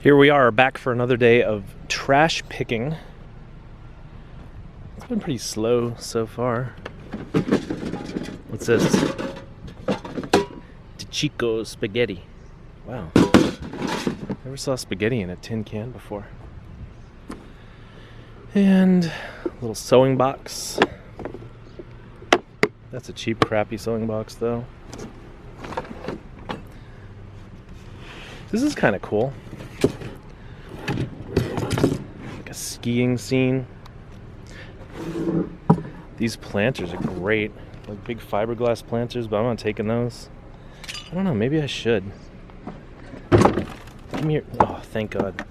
Here we are back for another day of trash picking. It's been pretty slow so far. What's this? De Chico spaghetti. Wow. Never saw spaghetti in a tin can before. And a little sewing box. That's a cheap, crappy sewing box though. This is kind of cool. Like a skiing scene. These planters are great. Like big fiberglass planters, but I'm not taking those. I don't know, maybe I should. Come here. Oh, thank God.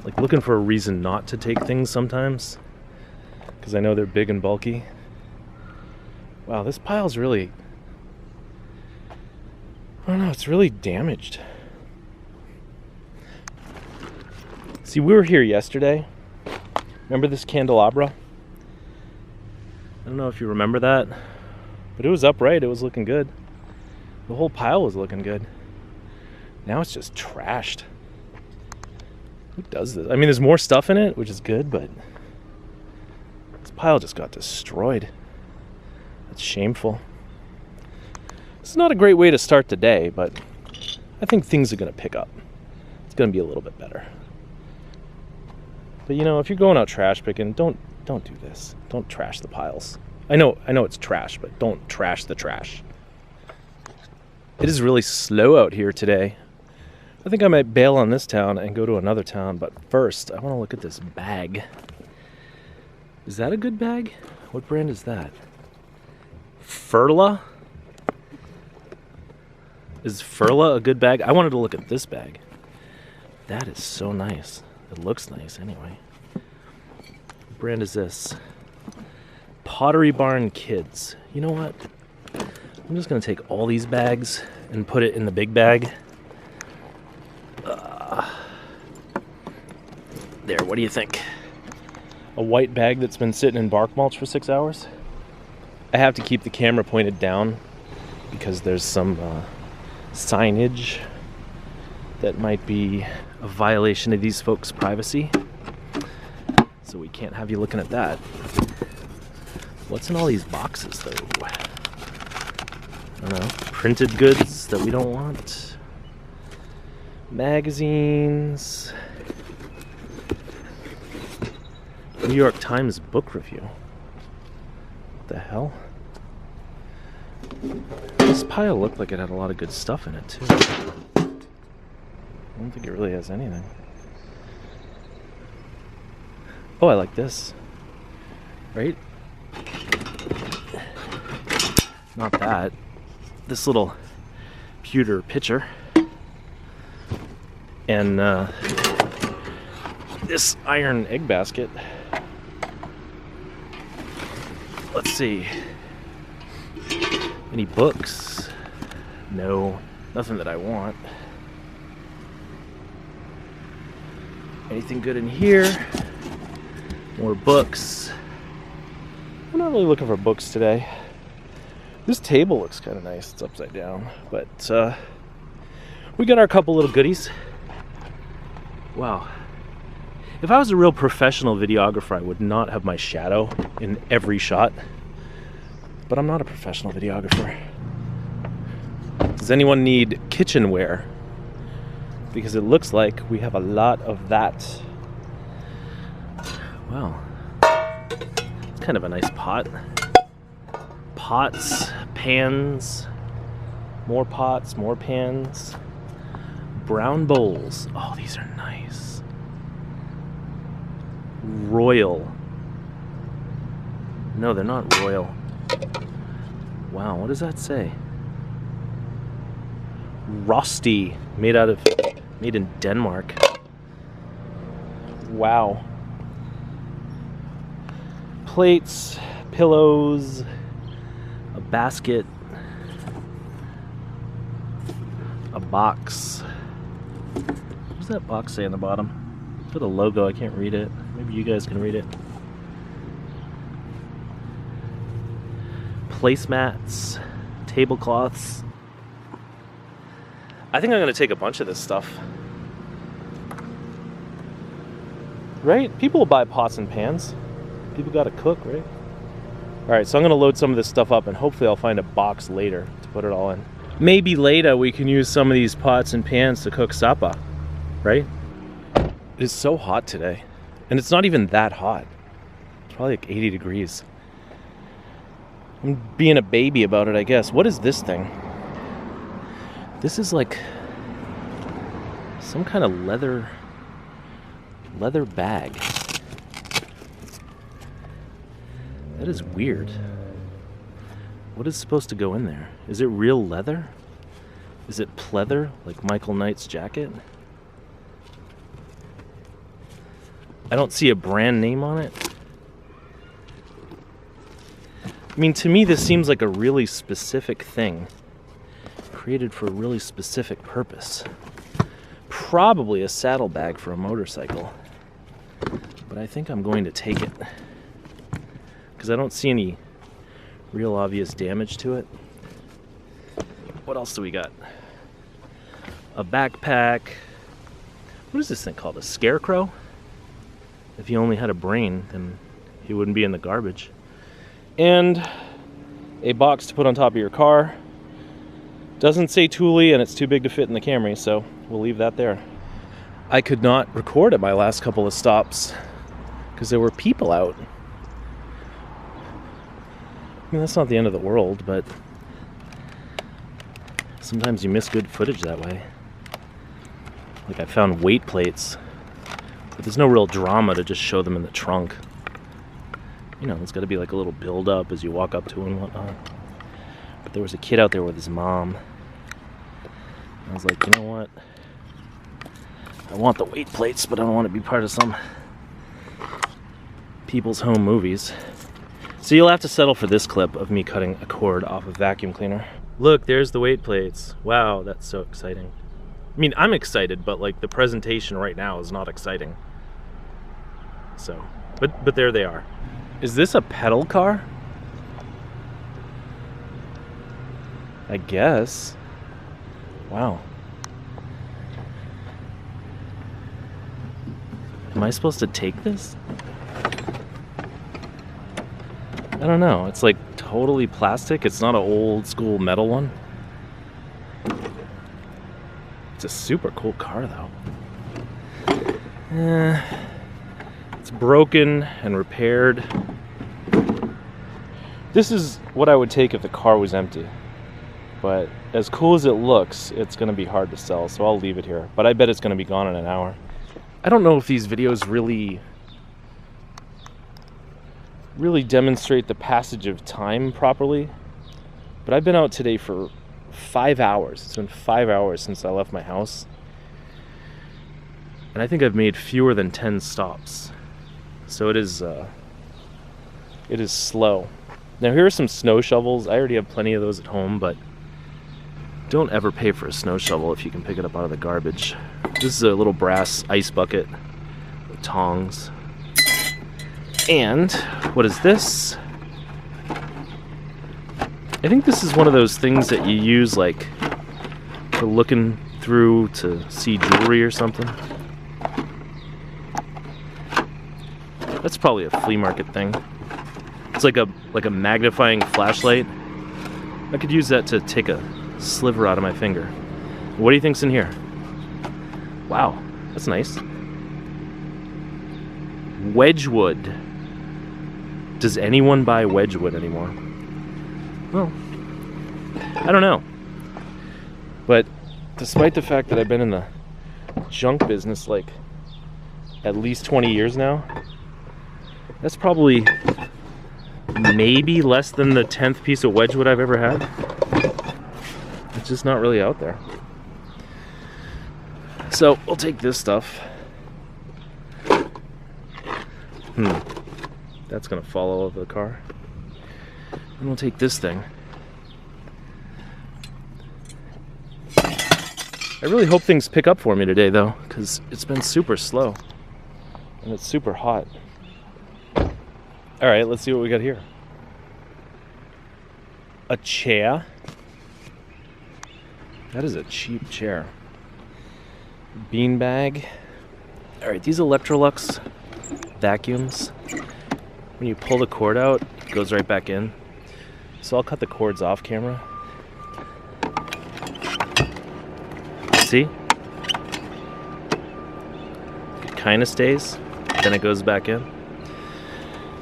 Like looking for a reason not to take things sometimes. Because I know they're big and bulky. Wow, this pile's really... I don't know, it's really damaged. See, we were here yesterday. Remember this candelabra? I don't know if you remember that, but it was upright, it was looking good. The whole pile was looking good. Now it's just trashed. Who does this? I mean, there's more stuff in it, which is good, but this pile just got destroyed. That's shameful. It's not a great way to start the day, but I think things are going to pick up. It's going to be a little bit better. But you know, if you're going out trash picking, don't do this. Don't trash the piles. I know it's trash, but don't trash the trash. It is really slow out here today. I think I might bail on this town and go to another town, but first I want to look at this bag. Is that a good bag? What brand is that? Furla? Is Furla a good bag? I wanted to look at this bag. That is so nice. It looks nice anyway. What brand is this? Pottery Barn Kids. You know what? I'm just going to take all these bags and put it in the big bag. There, what do you think? A white bag that's been sitting in bark mulch for 6 hours? I have to keep the camera pointed down because there's some signage that might be a violation of these folks' privacy. So we can't have you looking at that. What's in all these boxes though? I don't know. Printed goods that we don't want. Magazines. New York Times book review. What the hell? This pile looked like it had a lot of good stuff in it too. I don't think it really has anything. Oh, I like this. Right? Not that. This little pewter pitcher. And this iron egg basket. Let's see. Any books? No, nothing that I want. Anything good in here? More books. I'm not really looking for books today. This table looks kind of nice. It's upside down, but we got our couple little goodies. Wow. If I was a real professional videographer, I would not have my shadow in every shot. But I'm not a professional videographer. Does anyone need kitchenware? Because it looks like we have a lot of that. Wow. It's kind of a nice pot. Pots, pans, more pots, more pans. Brown bowls. Oh, these are nice. Royal. No, they're not royal. Wow, what does that say? Rosti, made in Denmark. Wow. Plates, pillows, a basket, a box. What does that box say on the bottom? It's got a logo, I can't read it. Maybe you guys can read it. Placemats, tablecloths, I think I'm gonna take a bunch of this stuff. Right? People will buy pots and pans. People gotta cook, right? Alright, so I'm gonna load some of this stuff up and hopefully I'll find a box later to put it all in. Maybe later we can use some of these pots and pans to cook supper, right? It is so hot today. And it's not even that hot. It's probably like 80 degrees. I'm being a baby about it, I guess. What is this thing? This is like some kind of leather bag. That is weird. What is supposed to go in there? Is it real leather? Is it pleather, like Michael Knight's jacket? I don't see a brand name on it. I mean, to me, this seems like a really specific thing. Created for a really specific purpose. Probably a saddlebag for a motorcycle. But I think I'm going to take it. Because I don't see any real obvious damage to it. What else do we got? A backpack. What is this thing called? A scarecrow? If he only had a brain, then he wouldn't be in the garbage. And a box to put on top of your car. Doesn't say Thule and it's too big to fit in the Camry, so we'll leave that there. I could not record at my last couple of stops because there were people out. I mean, that's not the end of the world, but sometimes you miss good footage that way. Like I found weight plates, but there's no real drama to just show them in the trunk. You know, it's got to be like a little build up as you walk up to and whatnot. But there was a kid out there with his mom. I was like, you know what? I want the weight plates, but I don't want to be part of some people's home movies. So you'll have to settle for this clip of me cutting a cord off a vacuum cleaner. Look, there's the weight plates. Wow, that's so exciting. I mean, I'm excited, but like the presentation right now is not exciting. So, but there they are. Is this a pedal car? I guess. Wow. Am I supposed to take this? I don't know. It's like totally plastic. It's not an old school metal one. It's a super cool car though. It's broken and repaired. This is what I would take if the car was empty. But as cool as it looks, it's going to be hard to sell, so I'll leave it here. But I bet it's going to be gone in an hour. I don't know if these videos really demonstrate the passage of time properly. But I've been out today for 5 hours. It's been 5 hours since I left my house. And I think I've made fewer than 10 stops. So it is slow. Now here are some snow shovels. I already have plenty of those at home, but don't ever pay for a snow shovel if you can pick it up out of the garbage. This is a little brass ice bucket with tongs. And what is this? I think this is one of those things that you use like for looking through to see jewelry or something. That's probably a flea market thing. It's like a magnifying flashlight. I could use that to take a sliver out of my finger. What do you think's in here? Wow, that's nice. Wedgwood. Does anyone buy Wedgwood anymore? Well, I don't know. But despite the fact that I've been in the junk business like at least 20 years now, that's probably maybe less than the 10th piece of Wedgwood I've ever had. It's just not really out there. So we'll take this stuff. That's gonna fall all over the car. And we'll take this thing. I really hope things pick up for me today though, because it's been super slow. And it's super hot. Alright, let's see what we got here. A chair. That is a cheap chair. Beanbag. Alright, these Electrolux vacuums, when you pull the cord out, it goes right back in. So I'll cut the cords off camera. See? It kind of stays, then it goes back in.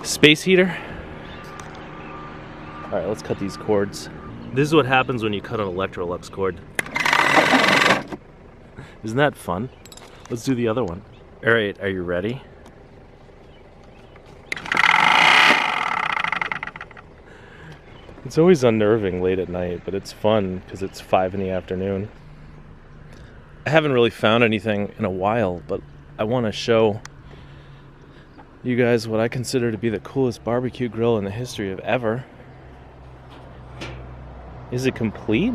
Space heater. Alright, let's cut these cords. This is what happens when you cut an Electrolux cord. Isn't that fun? Let's do the other one. Alright, are you ready? It's always unnerving late at night, but it's fun because it's 5 in the afternoon. I haven't really found anything in a while, but I want to show you guys what I consider to be the coolest barbecue grill in the history of ever. Is it complete?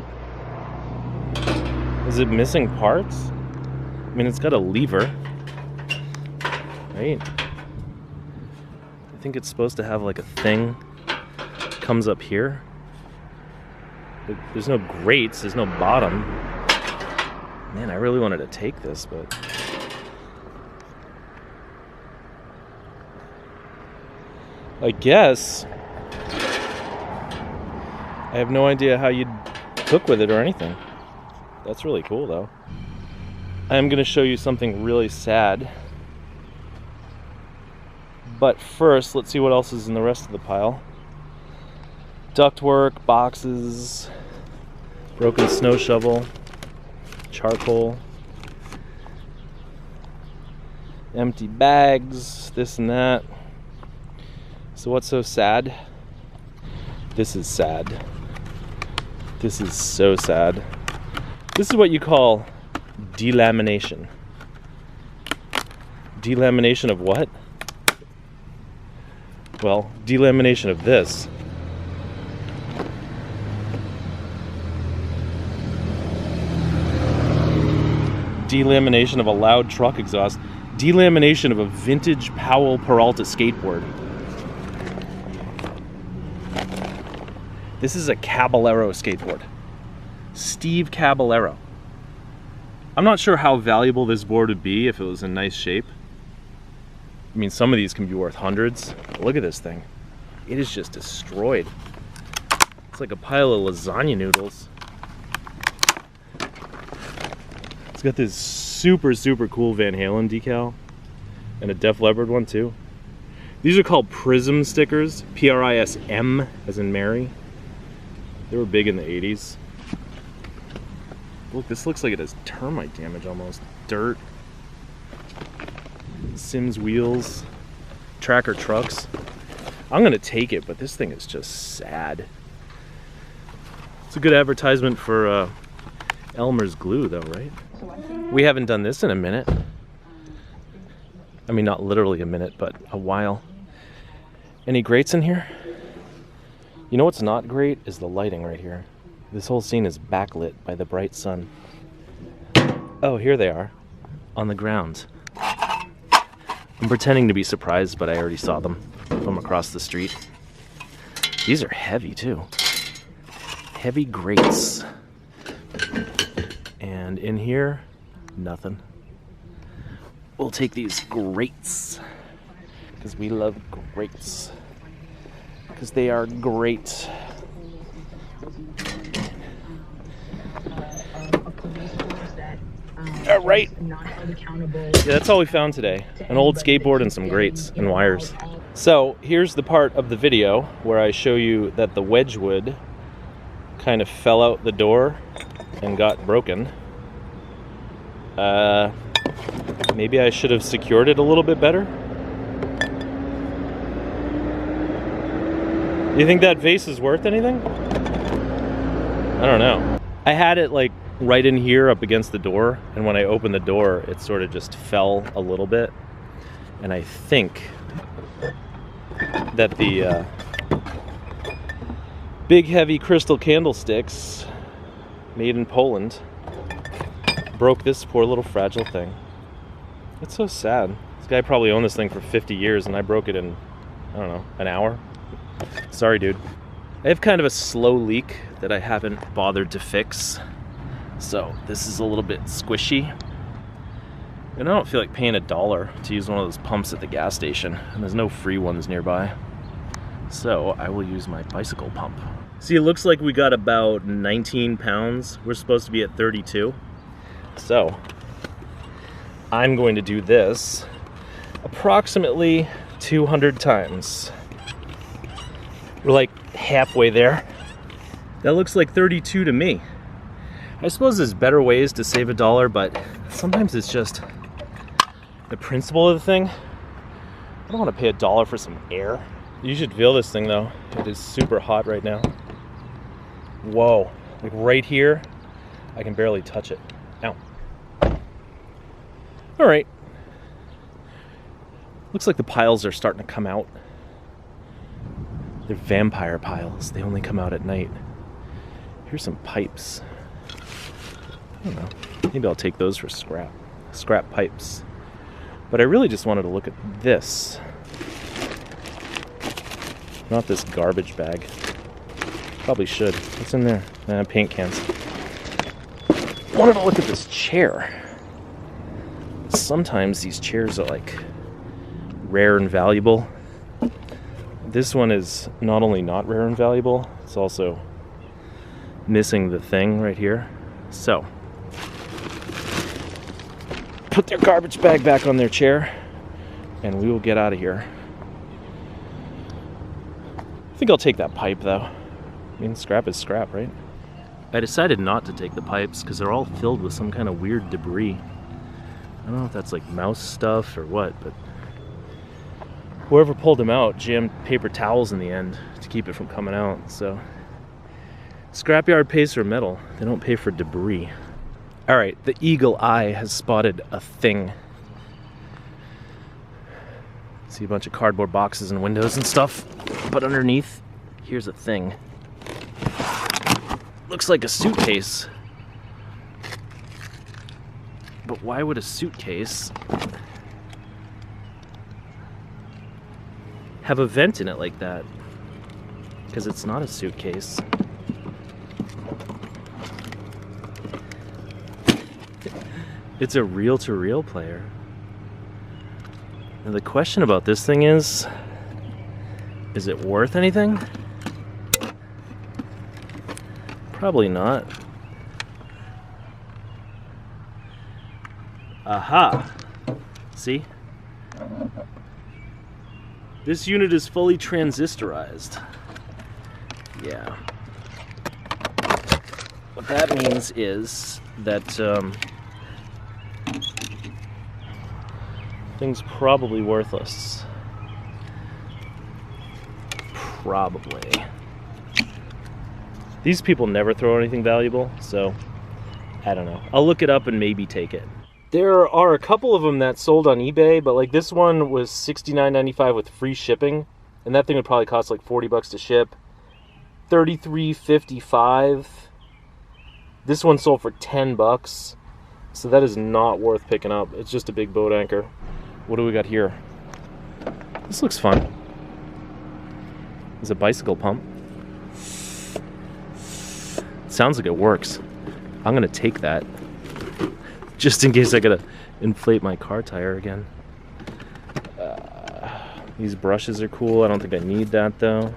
Is it missing parts? I mean, it's got a lever, right? I think it's supposed to have like a thing that comes up here. There's no grates, there's no bottom. Man, I really wanted to take this, but I guess I have no idea how you'd cook with it or anything. That's really cool though. I am going to show you something really sad. But first, let's see what else is in the rest of the pile. Ductwork, boxes, broken snow shovel, charcoal, empty bags, this and that. So what's so sad? This is sad. This is so sad. This is what you call delamination. Delamination of what? Well, delamination of this. Delamination of a loud truck exhaust. Delamination of a vintage Powell Peralta skateboard. This is a Caballero skateboard. Steve Caballero. I'm not sure how valuable this board would be if it was in nice shape. I mean, some of these can be worth hundreds. But look at this thing. It is just destroyed. It's like a pile of lasagna noodles. It's got this super, super cool Van Halen decal. And a Def Leppard one too. These are called Prism stickers. P-R-I-S-M as in Mary. They were big in the 80s. Look, this looks like it has termite damage almost. Dirt. Sims wheels. Tracker trucks. I'm gonna take it, but this thing is just sad. It's a good advertisement for Elmer's glue though, right? We haven't done this in a minute. I mean, not literally a minute, but a while. Any grates in here? You know what's not great is the lighting right here. This whole scene is backlit by the bright sun. Oh, here they are, on the ground. I'm pretending to be surprised, but I already saw them from across the street. These are heavy too. Heavy grates. And in here, nothing. We'll take these grates, because we love grates. Because they are great. All right. Yeah, that's all we found today. An old skateboard and some grates and wires. So here's the part of the video where I show you that the Wedgwood kind of fell out the door and got broken. Maybe I should have secured it a little bit better. You think that vase is worth anything? I don't know. I had it like right in here up against the door, and when I opened the door it sort of just fell a little bit, and I think that the big heavy crystal candlesticks made in Poland broke this poor little fragile thing. It's so sad. This guy probably owned this thing for 50 years and I broke it in, I don't know, an hour. Sorry, dude. I have kind of a slow leak that I haven't bothered to fix. So this is a little bit squishy. And I don't feel like paying $1 to use one of those pumps at the gas station. And there's no free ones nearby. So I will use my bicycle pump. See, it looks like we got about 19 pounds. We're supposed to be at 32. So I'm going to do this approximately 200 times. We're like halfway there. That looks like 32 to me. I suppose there's better ways to save $1, but sometimes it's just the principle of the thing. I don't want to pay $1 for some air. You should feel this thing though. It is super hot right now. Whoa, like right here, I can barely touch it. Ow. All right. Looks like the piles are starting to come out. They're vampire piles. They only come out at night. Here's some pipes. I don't know. Maybe I'll take those for scrap. Scrap pipes. But I really just wanted to look at this. Not this garbage bag. Probably should. What's in there? Paint cans. I wanted to look at this chair. Sometimes these chairs are like rare and valuable. This one is not only not rare and valuable, it's also missing the thing right here. So, put their garbage bag back on their chair, and we will get out of here. I think I'll take that pipe though. I mean, scrap is scrap, right? I decided not to take the pipes because they're all filled with some kind of weird debris. I don't know if that's like mouse stuff or what, but whoever pulled them out jammed paper towels in the end to keep it from coming out. So, scrapyard pays for metal. They don't pay for debris. All right, the eagle eye has spotted a thing. See a bunch of cardboard boxes and windows and stuff, but underneath, here's a thing. Looks like a suitcase. But why would a suitcase have a vent in it like that? Because it's not a suitcase. It's a reel-to-reel player. And the question about this thing is it worth anything? Probably not. Aha! See? This unit is fully transistorized. Yeah. What that means is that thing's probably worthless. Probably. These people never throw anything valuable, so I don't know. I'll look it up and maybe take it. There are a couple of them that sold on eBay, but like this one was $69.95 with free shipping, and that thing would probably cost like $40 to ship. $33.55. This one sold for $10, so that is not worth picking up. It's just a big boat anchor. What do we got here? This looks fun. It's a bicycle pump. Sounds like it works. I'm gonna take that just in case I gotta inflate my car tire again. These brushes are cool. I don't think I need that though.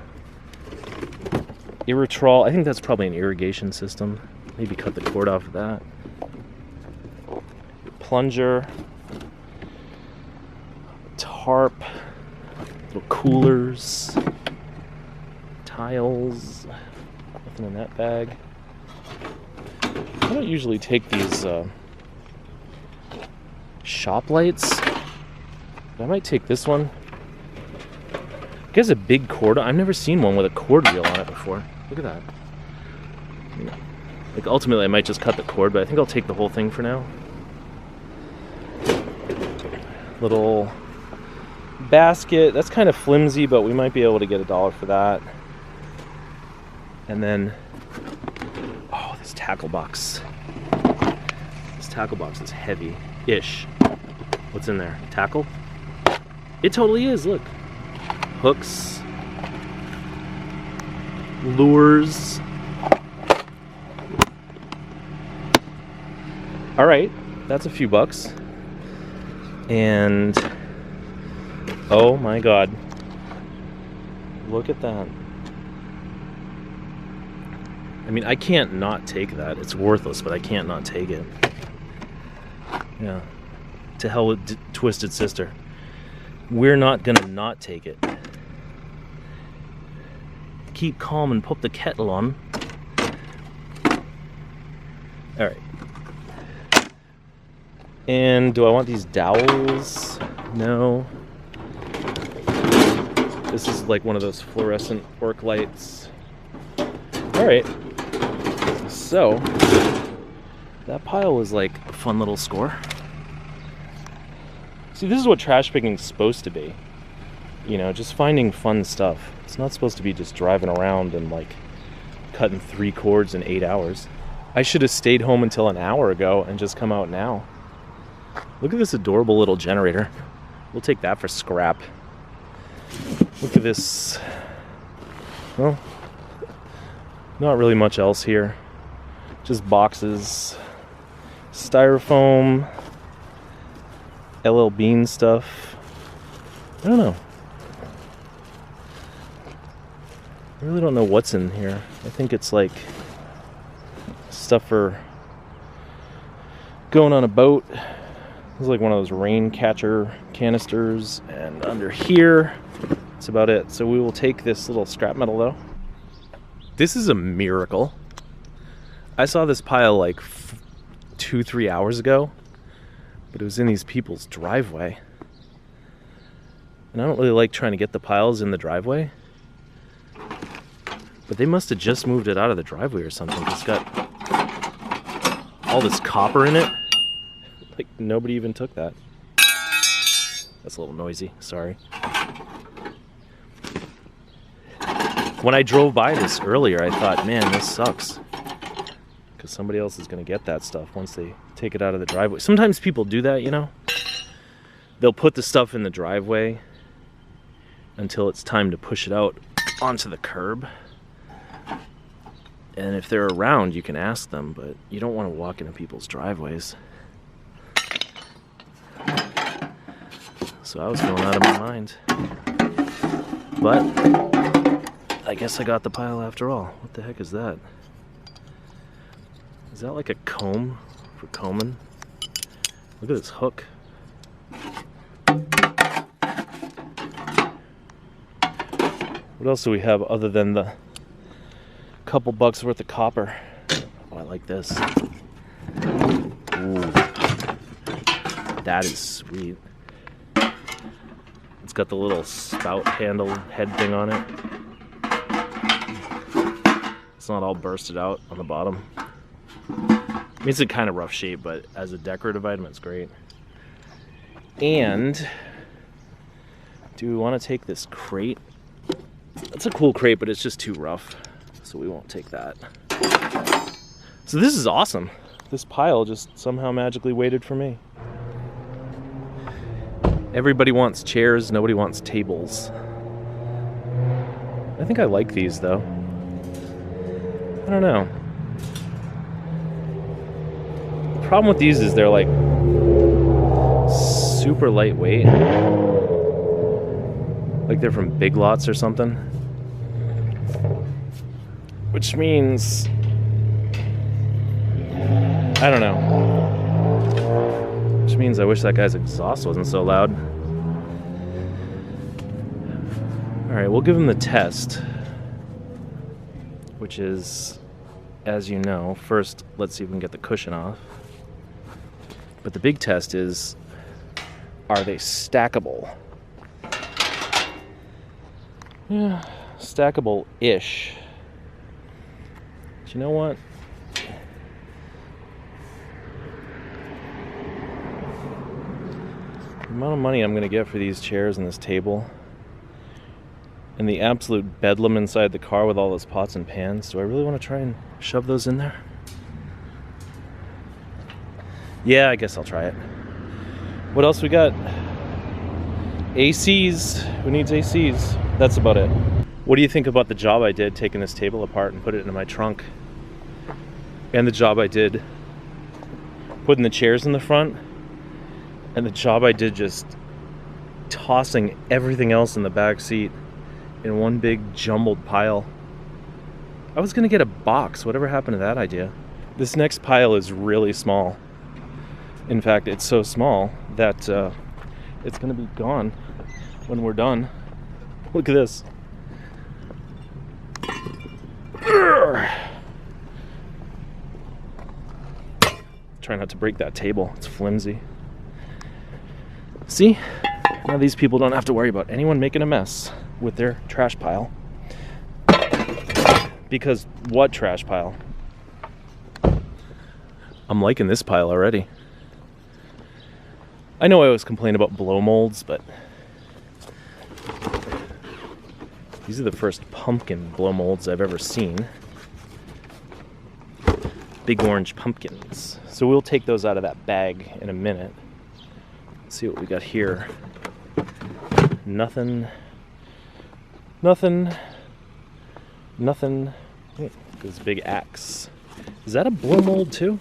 Irritrol. I think that's probably an irrigation system. Maybe cut the cord off of that. Plunger. Tarp. Little coolers. Tiles. Nothing in that bag. I don't usually take these shop lights. But I might take this one. It has a big cord. I've never seen one with a cord reel on it before. Look at that. Like ultimately I might just cut the cord, but I think I'll take the whole thing for now. Little basket. That's kind of flimsy, but we might be able to get $1 for that. And then, oh, this tackle box. This tackle box is heavy-ish. What's in there? Tackle? It totally is, look. Hooks. Lures. All right, that's a few bucks. And oh my God, look at that. I mean, I can't not take that. It's worthless, but I can't not take it. Yeah. To hell with Twisted Sister. We're not gonna not take it. Keep calm and put the kettle on. Alright. And do I want these dowels? No. This is like one of those fluorescent work lights. Alright. So, that pile was like a fun little score. See, this is what trash picking is supposed to be. You know, just finding fun stuff. It's not supposed to be just driving around and like cutting 3 cords in 8 hours. I should have stayed home until an hour ago and just come out now. Look at this adorable little generator. We'll take that for scrap. Look at this. Well, not really much else here. Just boxes, styrofoam, LL Bean stuff. I don't know. I really don't know what's in here. I think it's like stuff for going on a boat. This is like one of those rain catcher canisters. And under here, that's about it. So we will take this little scrap metal though. This is a miracle. I saw this pile like 2-3 hours ago, but it was in these people's driveway. And I don't really like trying to get the piles in the driveway, but they must have just moved it out of the driveway or something. It's got all this copper in it. Like nobody even took that. That's a little noisy, sorry. When I drove by this earlier, I thought, man, this sucks. Because somebody else is going to get that stuff once they take it out of the driveway. Sometimes people do that, you know. They'll put the stuff in the driveway until it's time to push it out onto the curb. And if they're around, you can ask them, but you don't want to walk into people's driveways. So I was going out of my mind. But I guess I got the pile after all. What the heck is that? Is that like a comb for combing? Look at this hook. What else do we have other than the couple bucks worth of copper? Oh, I like this. Ooh. That is sweet. It's got the little spout handle head thing on it. It's not all bursted out on the bottom. I mean, it's in kind of rough shape, but as a decorative item, it's great. And do we want to take this crate? That's a cool crate, but it's just too rough, so we won't take that. So this is awesome. This pile just somehow magically waited for me. Everybody wants chairs, nobody wants tables. I think I like these, though. I don't know. The problem with these is they're like super lightweight. Like they're from Big Lots or something. Which means, I don't know. Which means I wish that guy's exhaust wasn't so loud. Alright, we'll give him the test. Which is, as you know, first let's see if we can get the cushion off. But the big test is, are they stackable? Yeah, stackable-ish. But you know what? The amount of money I'm going to get for these chairs and this table, and the absolute bedlam inside the car with all those pots and pans, do I really want to try and shove those in there? Yeah, I guess I'll try it. What else we got? ACs. Who needs ACs? That's about it. What do you think about the job I did taking this table apart and put it into my trunk? And the job I did putting the chairs in the front, and the job I did just tossing everything else in the back seat in one big jumbled pile. I was gonna get a box. Whatever happened to that idea? This next pile is really small. In fact, it's so small that it's gonna be gone when we're done. Look at this. Try not to break that table. It's flimsy. See? Now these people don't have to worry about anyone making a mess with their trash pile. Because what trash pile? I'm liking this pile already. I know I always complain about blow molds, but these are the first pumpkin blow molds I've ever seen. Big orange pumpkins. So we'll take those out of that bag in a minute. Let's see what we got here. Nothing. This big axe. Is that a blow mold too?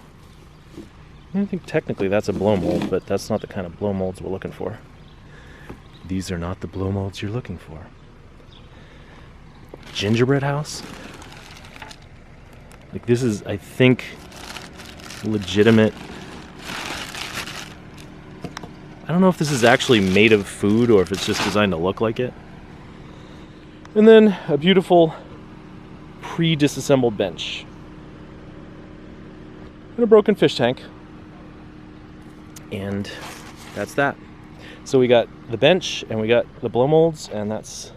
I think technically that's a blow mold, but that's not the kind of blow molds we're looking for. These are not the blow molds you're looking for. Gingerbread house? Like, this is, I think, legitimate. I don't know if this is actually made of food or if it's just designed to look like it. And then a beautiful pre-disassembled bench. And a broken fish tank. And that's that. So we got the bench and we got the blow molds, and that's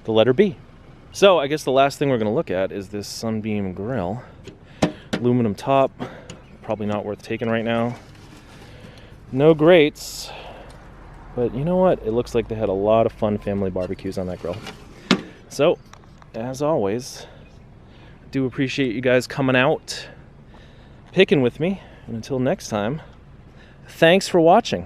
the letter B. So I guess the last thing we're going to look at is this Sunbeam grill. Aluminum top, probably not worth taking right now. No grates, but you know what? It looks like they had a lot of fun family barbecues on that grill. So, as always, I do appreciate you guys coming out, picking with me, and until next time, thanks for watching.